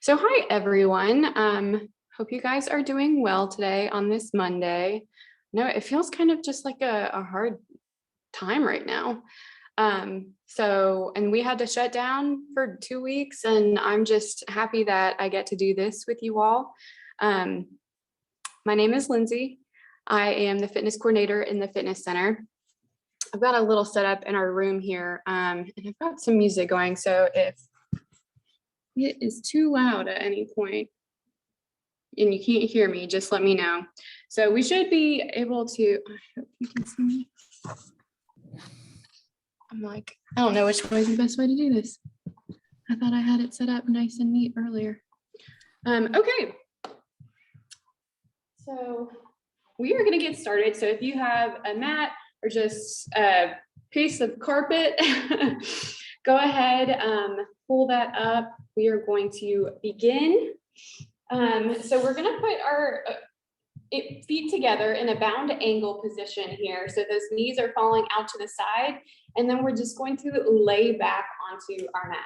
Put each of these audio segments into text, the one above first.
So hi everyone. Hope you guys are doing well today on this Monday. No, it feels kind of just like a hard time right now. And we had to shut down for 2 weeks, and I'm just happy that I get to do this with you all. My name is Lindsay. I am the fitness coordinator in the fitness center. I've got a little setup in our room here, and I've got some music going. So if it is too loud at any point and you can't hear me, just let me know. So we should be able to, I hope you can see me. I'm like, I don't know which way is the best way to do this. I thought I had it set up nice and neat earlier. Okay. So we are gonna get started. So if you have a mat or just a piece of carpet, go ahead, pull that up. We are going to begin. So we're gonna put our feet together in a bound angle position here. So those knees are falling out to the side, and then we're just going to lay back onto our mat.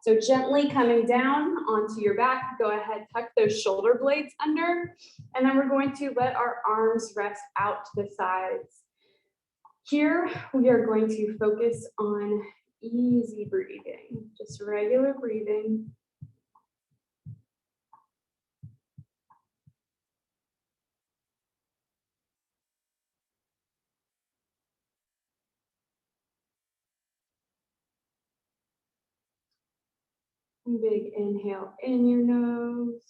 So gently coming down onto your back, go ahead, tuck those shoulder blades under, and then we're going to let our arms rest out to the sides. Here, we are going to focus on easy breathing, just regular breathing. Big inhale in your nose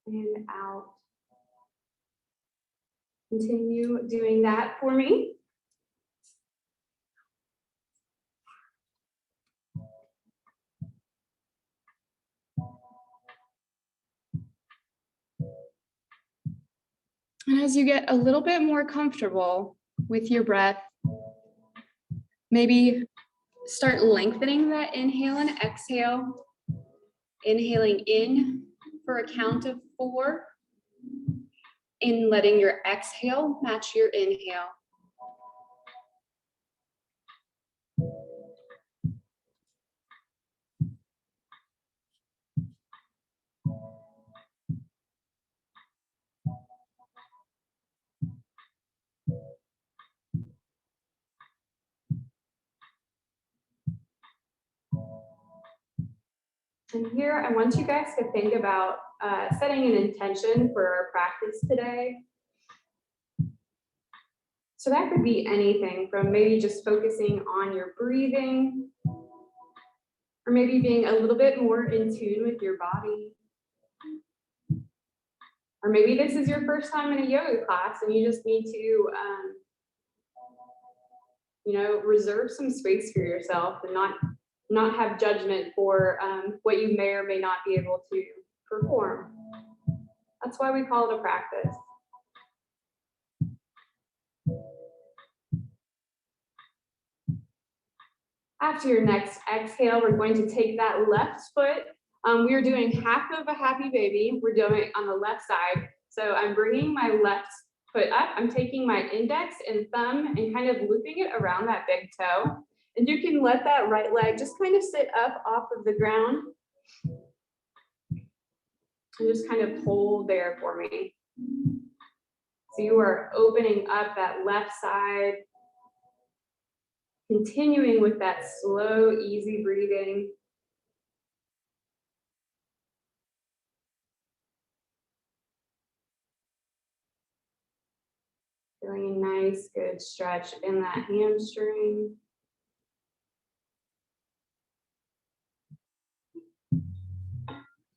and out. Continue doing that for me. And as you get a little bit more comfortable with your breath, maybe start lengthening that inhale and exhale. Inhaling in for a count of 4, and letting your exhale match your inhale. And here, I want you guys to think about setting an intention for our practice today. So that could be anything from maybe just focusing on your breathing, or maybe being a little bit more in tune with your body. Or maybe this is your first time in a yoga class and you just need to, reserve some space for yourself and not have judgment for what you may or may not be able to perform. That's why we call it a practice. After your next exhale, we're going to take that left foot. We are doing half of a happy baby. We're doing it on the left side. So I'm bringing my left foot up. I'm taking my index and thumb and kind of looping it around that big toe. And you can let that right leg just kind of sit up off of the ground. And just kind of hold there for me. So you are opening up that left side. Continuing with that slow, easy breathing. Feeling a nice, good stretch in that hamstring.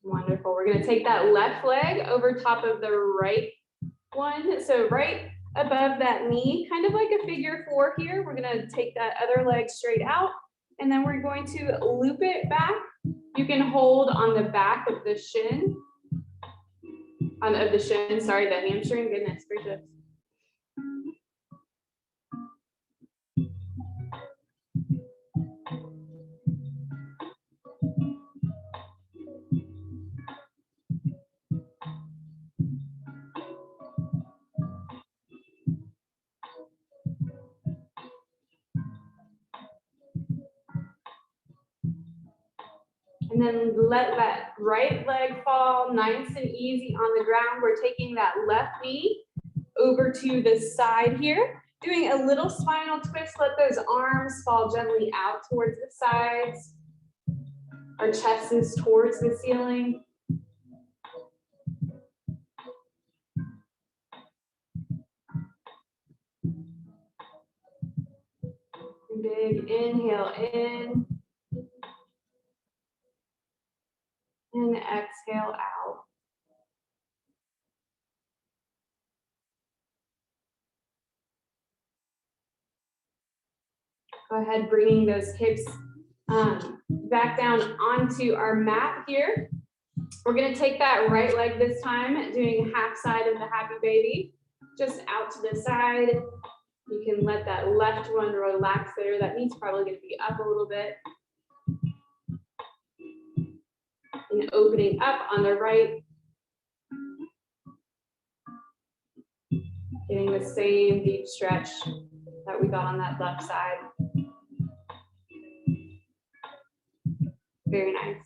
Wonderful. We're going to take that left leg over top of the right one. So right above that knee, kind of like a figure 4 here. We're going to take that other leg straight out, and then we're going to loop it back. You can hold on the back of the shin, the hamstring, goodness gracious. And then let that right leg fall nice and easy on the ground. We're taking that left knee over to the side here, doing a little spinal twist. Let those arms fall gently out towards the sides. Our chest is towards the ceiling. Big inhale in. And exhale out. Go ahead, bringing those hips back down onto our mat here. We're gonna take that right leg this time, doing half side of the happy baby, just out to the side. You can let that left one relax there. That knee's probably gonna be up a little bit. And opening up on the right. Getting the same deep stretch that we got on that left side. Very nice.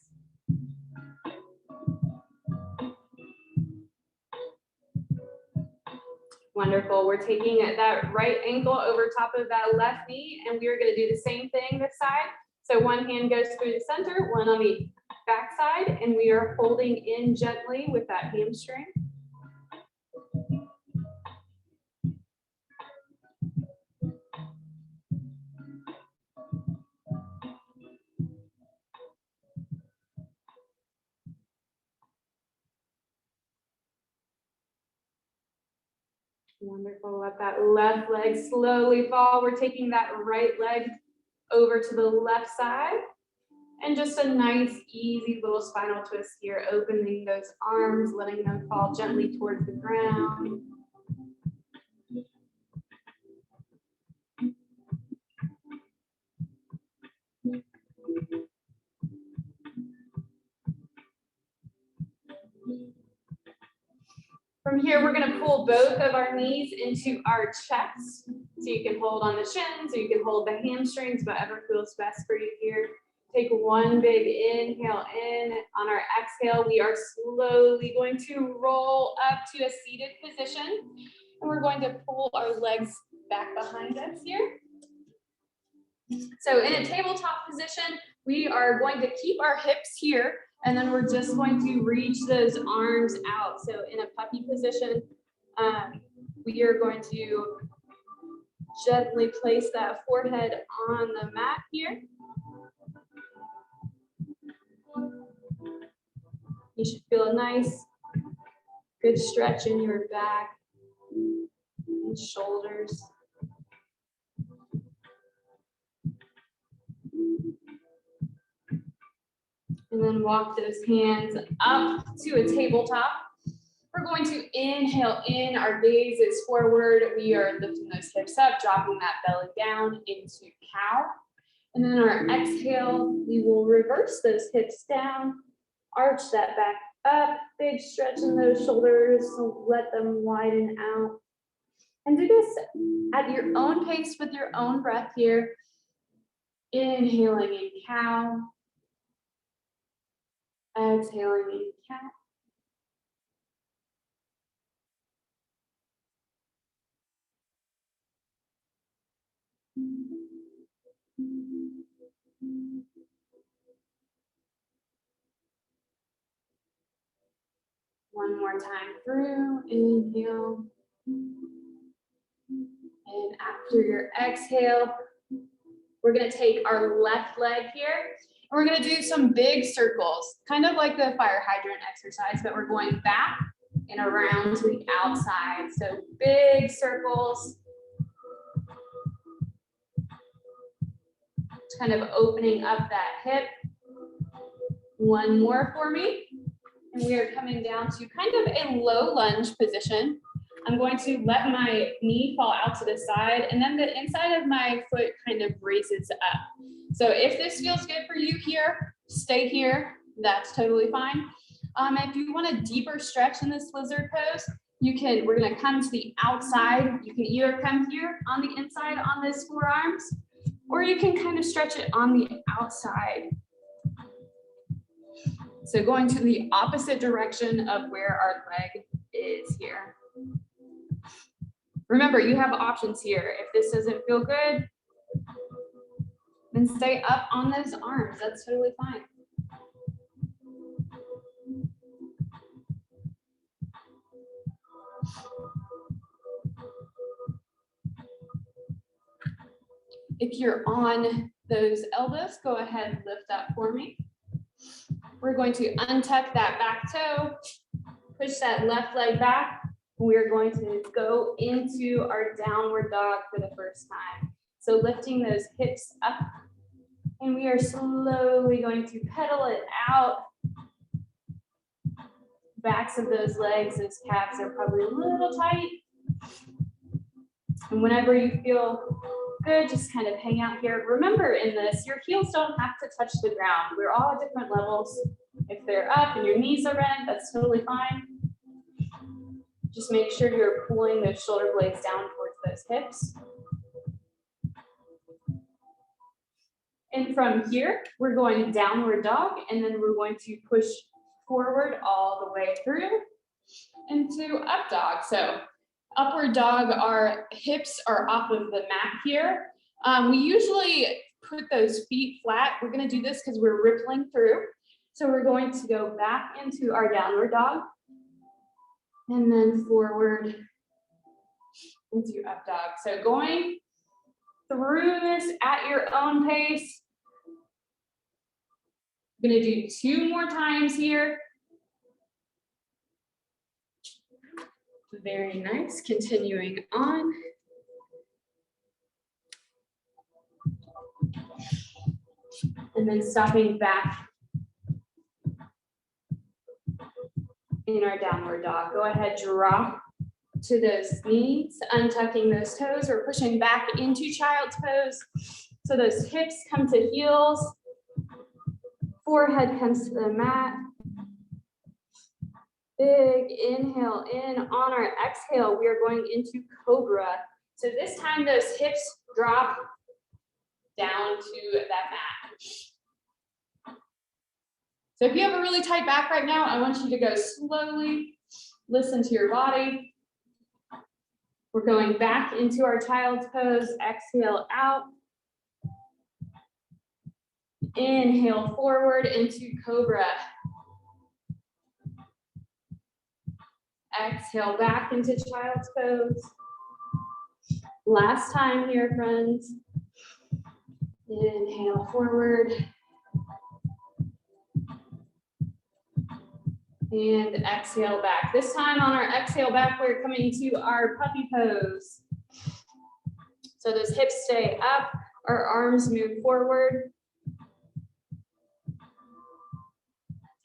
Wonderful. We're taking that right ankle over top of that left knee, and we are going to do the same thing this side. So one hand goes through the center, one on the back side, and we are holding in gently with that hamstring. Wonderful. Let that left leg slowly fall. We're taking that right leg over to the left side. And just a nice, easy little spinal twist here, opening those arms, letting them fall gently towards the ground. From here, we're going to pull both of our knees into our chest. So you can hold on the shins, or you can hold the hamstrings, whatever feels best for you here. Take one big inhale in. On our exhale, we are slowly going to roll up to a seated position. And we're going to pull our legs back behind us here. So in a tabletop position, we are going to keep our hips here, and then we're just going to reach those arms out. So in a puppy position, we are going to gently place that forehead on the mat here. You should feel a nice, good stretch in your back and shoulders. And then walk those hands up to a tabletop. We're going to inhale in, our gaze is forward. We are lifting those hips up, dropping that belly down into cow. And then our exhale, we will reverse those hips down, arch that back up, big stretch in those shoulders, so let them widen out. And do this at your own pace with your own breath here. Inhaling in cow. Exhaling in cat. One more time through, inhale. And after your exhale, we're gonna take our left leg here, and we're gonna do some big circles, kind of like the fire hydrant exercise, but we're going back and around to the outside. So big circles. Just kind of opening up that hip. One more for me. And we are coming down to kind of a low lunge position. I'm going to let my knee fall out to the side, and then the inside of my foot kind of raises up. So if this feels good for you here, stay here. That's totally fine. If you want a deeper stretch in this lizard pose, we're gonna come to the outside. You can either come here on the inside on this forearms, or you can kind of stretch it on the outside. So going to the opposite direction of where our leg is here. Remember, you have options here. If this doesn't feel good, then stay up on those arms. That's totally fine. If you're on those elbows, go ahead and lift up for me. We're going to untuck that back toe, push that left leg back. We're going to go into our downward dog for the first time. So lifting those hips up, and we are slowly going to pedal it out. Backs of those legs, those calves are probably a little tight. And whenever you feel good, just kind of hang out here. Remember in this, your heels don't have to touch the ground. We're all at different levels. If they're up and your knees are bent, that's totally fine. Just make sure you're pulling those shoulder blades down towards those hips. And from here, we're going downward dog, and then we're going to push forward all the way through into up dog. So upward dog, our hips are off of the mat here. We usually put those feet flat. We're going to do this because we're rippling through. So we're going to go back into our downward dog and then forward into up dog. So going through this at your own pace. I'm going to do 2 more times here. Very nice. Continuing on. And then stopping back in our downward dog. Go ahead, drop to those knees, untucking those toes. We're pushing back into child's pose. So those hips come to heels. Forehead comes to the mat. Big inhale in. On our exhale, we are going into Cobra. So this time those hips drop down to that mat. So if you have a really tight back right now, I want you to go slowly. Listen to your body. We're going back into our child's pose. Exhale out. Inhale forward into Cobra. Exhale back into child's pose. Last time here, friends. Inhale forward. And exhale back. This time on our exhale back, we're coming to our puppy pose. So those hips stay up, our arms move forward.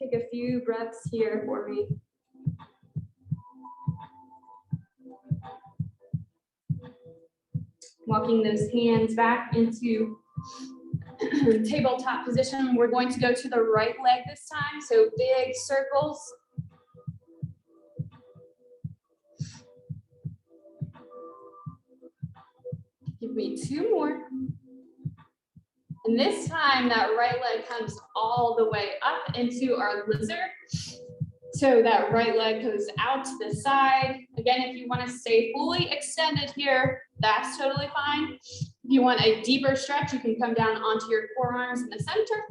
Take a few breaths here for me. Walking those hands back into tabletop position. We're going to go to the right leg this time. So big circles. Give me 2 more. And this time that right leg comes all the way up into our lizard. So that right leg goes out to the side. Again, if you want to stay fully extended here, that's totally fine. If you want a deeper stretch, you can come down onto your forearms in the center,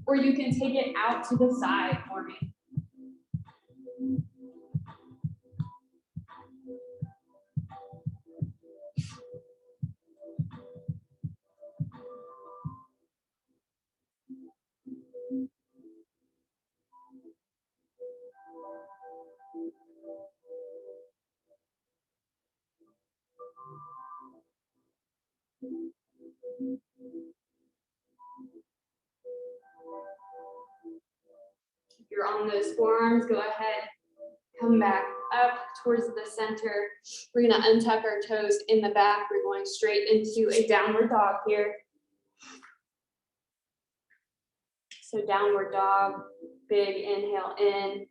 or you can take it out to the side for me. If you're on those forearms, go ahead, come back up towards the center. We're going to untuck our toes in the back. We're going straight into a downward dog here. So downward dog, big inhale in.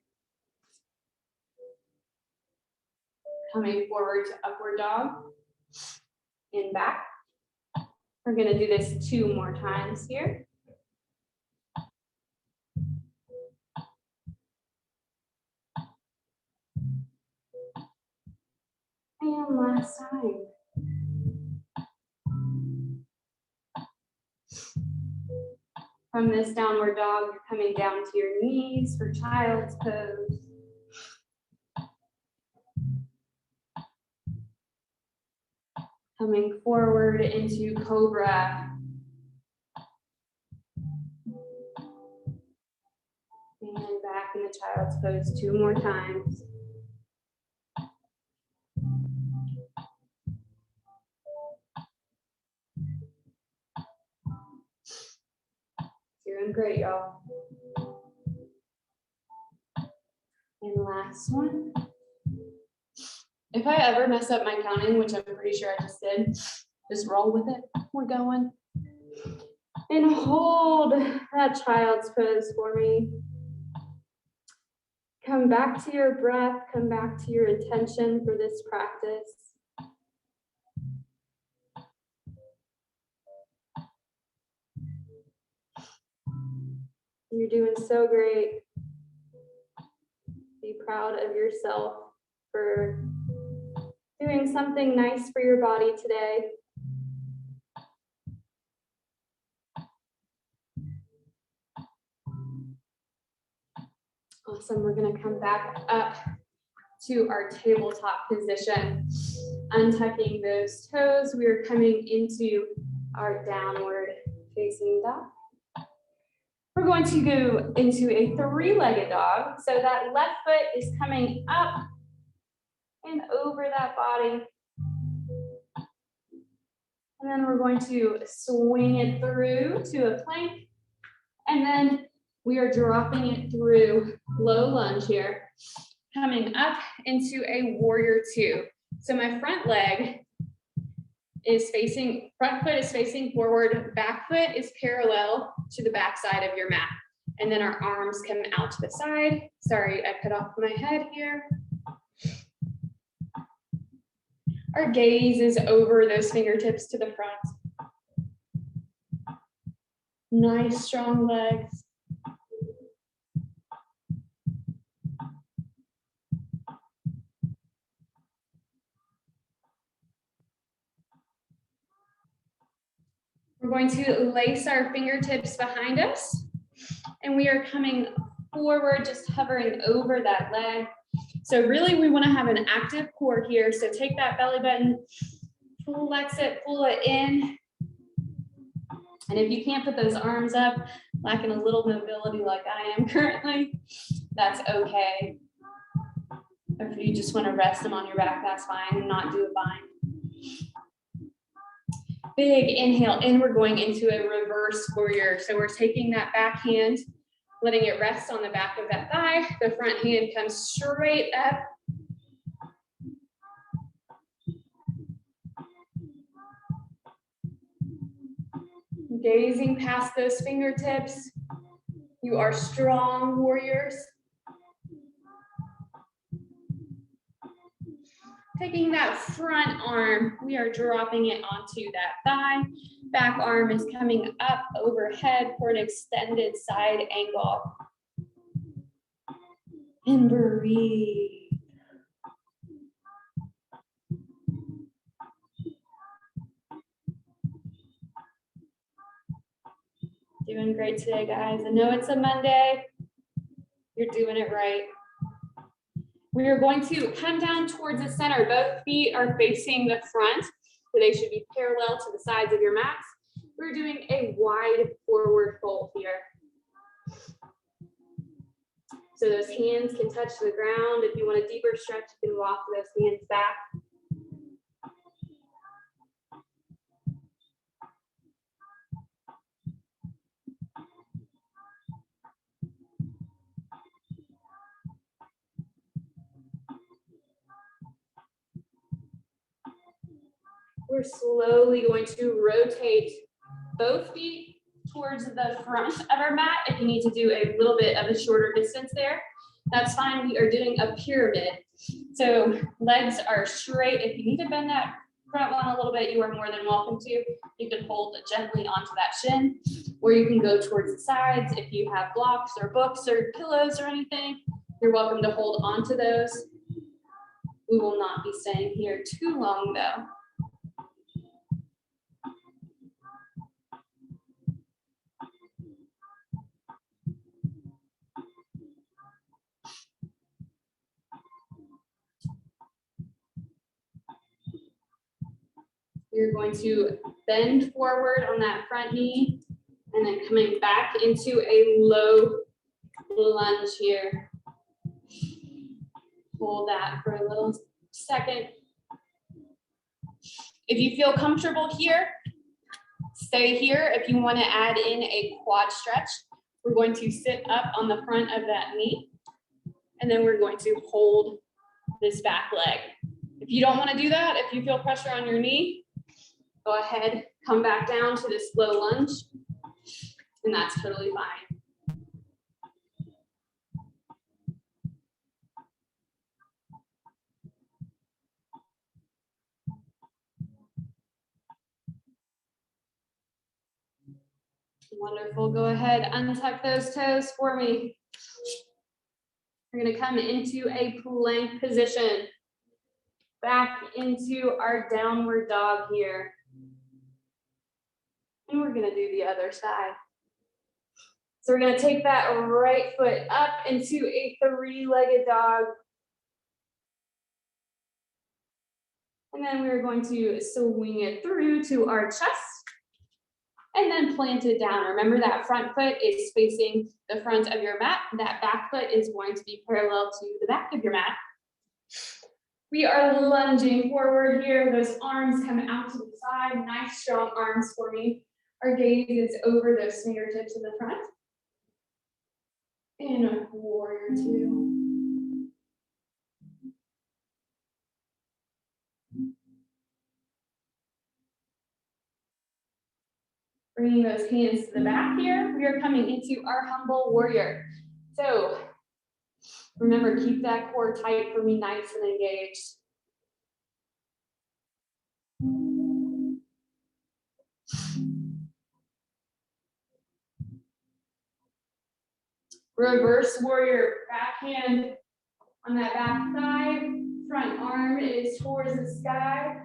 Coming forward to upward dog, in back. We're going to do this 2 more times here. last time. From this downward dog, you're coming down to your knees for child's pose. Coming forward into Cobra. And back in the child's pose 2 more times. Doing great, y'all. And last one. If I ever mess up my counting, which I'm pretty sure I just did, just roll with it. We're going. And hold that child's pose for me. Come back to your breath, come back to your intention for this practice. You're doing so great. Be proud of yourself for doing something nice for your body today. Awesome, we're gonna come back up to our tabletop position. Untucking those toes, we are coming into our downward facing dog. We're going to go into a 3-legged dog. So that left foot is coming up and over that body. And then we're going to swing it through to a plank. And then we are dropping it through low lunge here, coming up into a warrior 2. So my front foot is facing forward, back foot is parallel to the back side of your mat. And then our arms come out to the side. Sorry, I cut off my head here. Our gaze is over those fingertips to the front. Nice, strong legs. We're going to lace our fingertips behind us, and we are coming forward, just hovering over that leg. So really we want to have an active core here. So take that belly button, flex it, pull it in. And if you can't put those arms up, lacking a little mobility like I am currently, that's okay. Or if you just want to rest them on your back, that's fine, and not do a bind. Big inhale in, we're going into a reverse warrior. So we're taking that back hand, letting it rest on the back of that thigh. The front hand comes straight up. Gazing past those fingertips. You are strong warriors. Taking that front arm, we are dropping it onto that thigh. Back arm is coming up overhead for an extended side angle. And breathe. Doing great today, guys. I know it's a Monday. You're doing it right. We are going to come down towards the center. Both feet are facing the front, so they should be parallel to the sides of your mats. We're doing a wide forward fold here. So those hands can touch the ground. If you want a deeper stretch, you can walk those hands back. We're slowly going to rotate both feet towards the front of our mat. If you need to do a little bit of a shorter distance there, that's fine. We are doing a pyramid. So legs are straight. If you need to bend that front one a little bit, you are more than welcome to. You can hold it gently onto that shin, or you can go towards the sides. If you have blocks or books or pillows or anything, you're welcome to hold onto those. We will not be staying here too long though. You're going to bend forward on that front knee and then coming back into a low lunge here. Hold that for a little second. If you feel comfortable here, stay here. If you want to add in a quad stretch, we're going to sit up on the front of that knee, and then we're going to hold this back leg. If you don't want to do that, if you feel pressure on your knee, go ahead, come back down to this low lunge, and that's totally fine. Wonderful. Go ahead, untuck those toes for me. We're going to come into a plank position. Back into our downward dog here. And we're going to do the other side. So we're going to take that right foot up into a three-legged dog. And then we're going to swing it through to our chest. And then plant it down. Remember that front foot is facing the front of your mat. That back foot is going to be parallel to the back of your mat. We are lunging forward here. Those arms come out to the side. Nice strong arms for me. Our gaze is over those fingertips in the front. And a warrior two. Bringing those hands to the back here, we are coming into our humble warrior. So remember, keep that core tight for me, nice and engaged. Reverse warrior, back hand on that back side, front arm is towards the sky.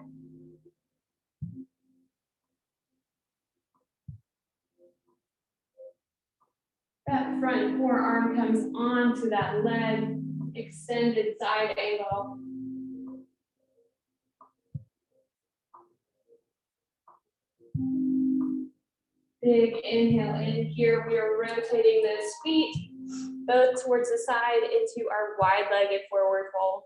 That front forearm comes onto that leg, extended side angle. Big inhale in here. We are rotating those feet both towards the side into our wide-legged forward fold.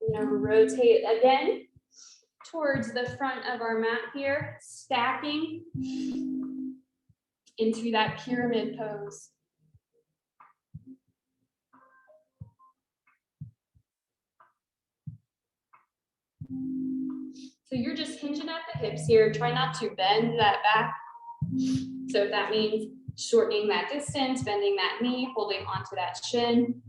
We're going to rotate again towards the front of our mat here, stacking into that pyramid pose. So you're just hinging at the hips here. Try not to bend that back. So if that means shortening that distance, bending that knee, holding onto that shin.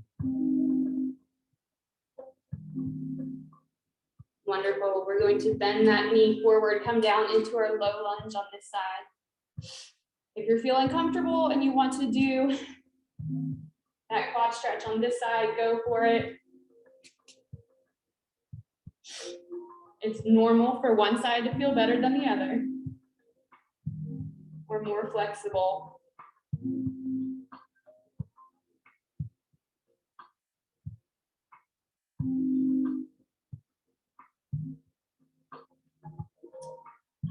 Wonderful. We're going to bend that knee forward, come down into our low lunge on this side. If you're feeling comfortable and you want to do that quad stretch on this side, go for it. It's normal for one side to feel better than the other, or more flexible.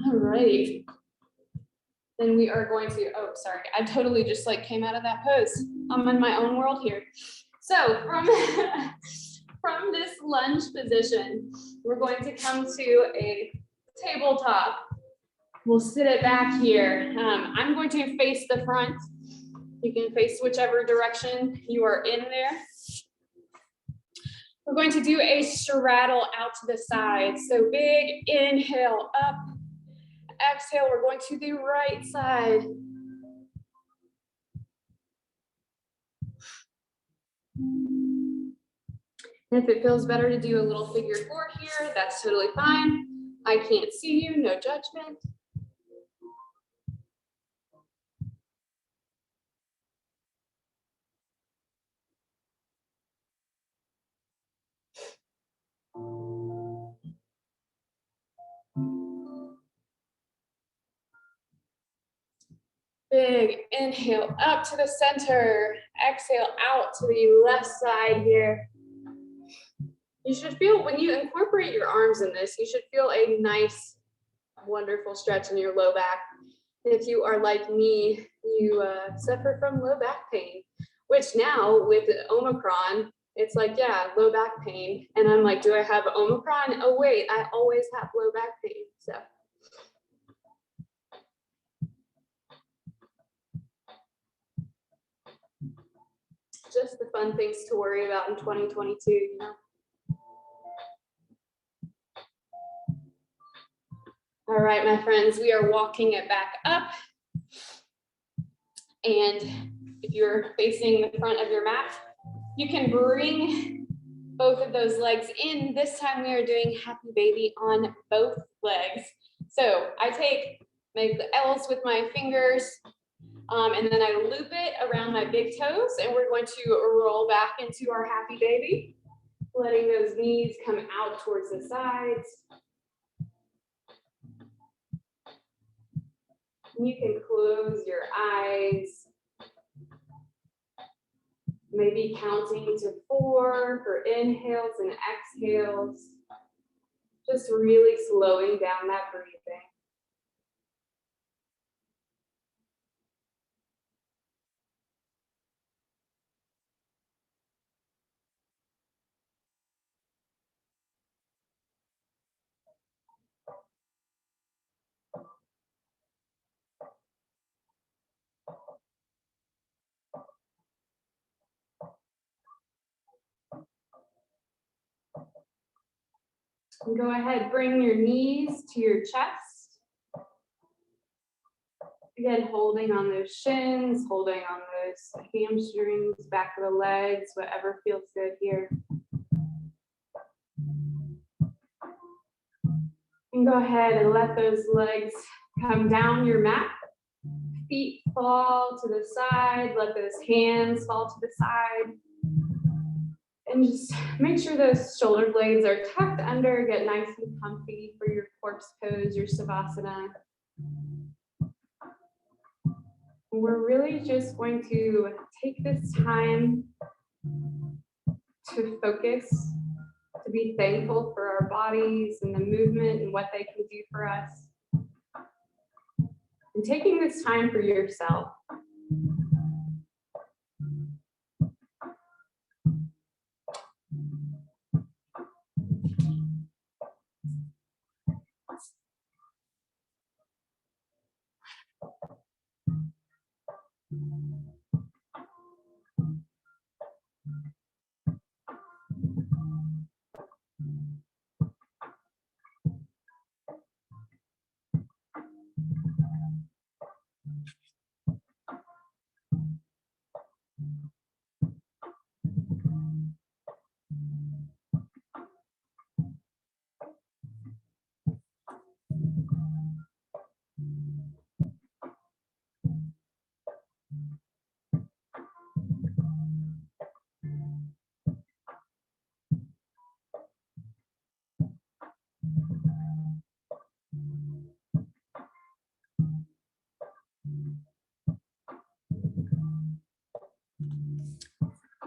All right. Then we are going to, oh, sorry, I totally just like came out of that pose. I'm in my own world here. So from this lunge position, we're going to come to a tabletop. We'll sit it back here. I'm going to face the front. You can face whichever direction you are in there. We're going to do a straddle out to the side. So big inhale up. Exhale, we're going to the right side. If it feels better to do a little figure 4 here, that's totally fine. I can't see you, no judgment. Big inhale up to the center, exhale out to the left side here. You should feel, when you incorporate your arms in this, you should feel a nice, wonderful stretch in your low back. If you are like me, you suffer from low back pain, which now with Omicron, it's like, yeah, low back pain. And I'm like, do I have Omicron? Oh wait, I always have low back pain, so. Just the fun things to worry about in 2022, you know? All right, my friends, we are walking it back up. And if you're facing the front of your mat, you can bring both of those legs in. This time we are doing happy baby on both legs. So I make the L's with my fingers, and then I loop it around my big toes, and we're going to roll back into our happy baby, letting those knees come out towards the sides. You can close your eyes, maybe counting to 4 for inhales and exhales, just really slowing down that breathing. And go ahead, bring your knees to your chest. Again, holding on those shins, holding on those hamstrings, back of the legs, whatever feels good here. And go ahead and let those legs come down your mat. Feet fall to the side, let those hands fall to the side. And just make sure those shoulder blades are tucked under, get nice and comfy for your corpse pose, your savasana. We're really just going to take this time to focus, to be thankful for our bodies and the movement and what they can do for us. And taking this time for yourself.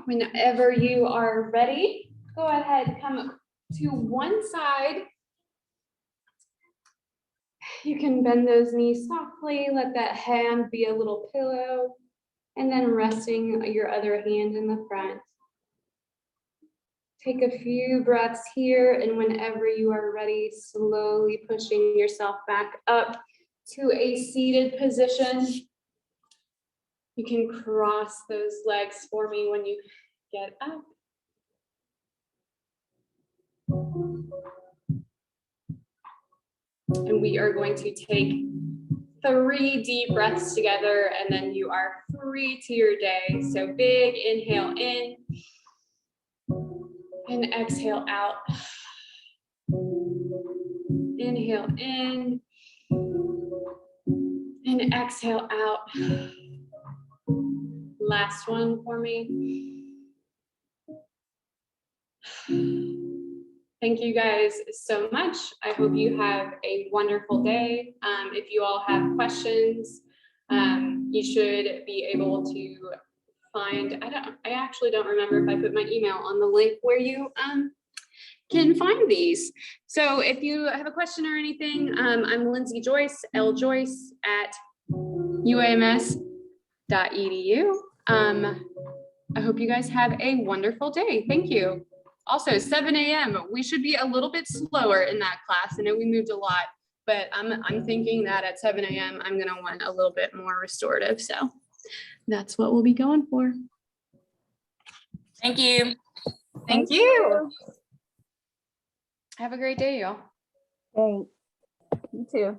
Whenever you are ready, go ahead, come to one side. You can bend those knees softly, let that hand be a little pillow, and then resting your other hand in the front. Take a few breaths here, and whenever you are ready, slowly pushing yourself back up to a seated position. You can cross those legs for me when you get up. And we are going to take 3 deep breaths together, and then you are free to your day. So big inhale in. And exhale out. Inhale in. And exhale out. Last one for me. Thank you guys so much. I hope you have a wonderful day. If you all have questions, you should be able to find, I actually don't remember if I put my email on the link where you can find these. So if you have a question or anything, I'm Lindsay Joyce, ljoyce at uams.edu. I hope you guys have a wonderful day. Thank you. Also, 7 a.m. We should be a little bit slower in that class. I know we moved a lot, but I'm thinking that at 7 a.m. I'm gonna want a little bit more restorative. So that's what we'll be going for. Thank you. Thank you. Have a great day, y'all. Thanks. You too.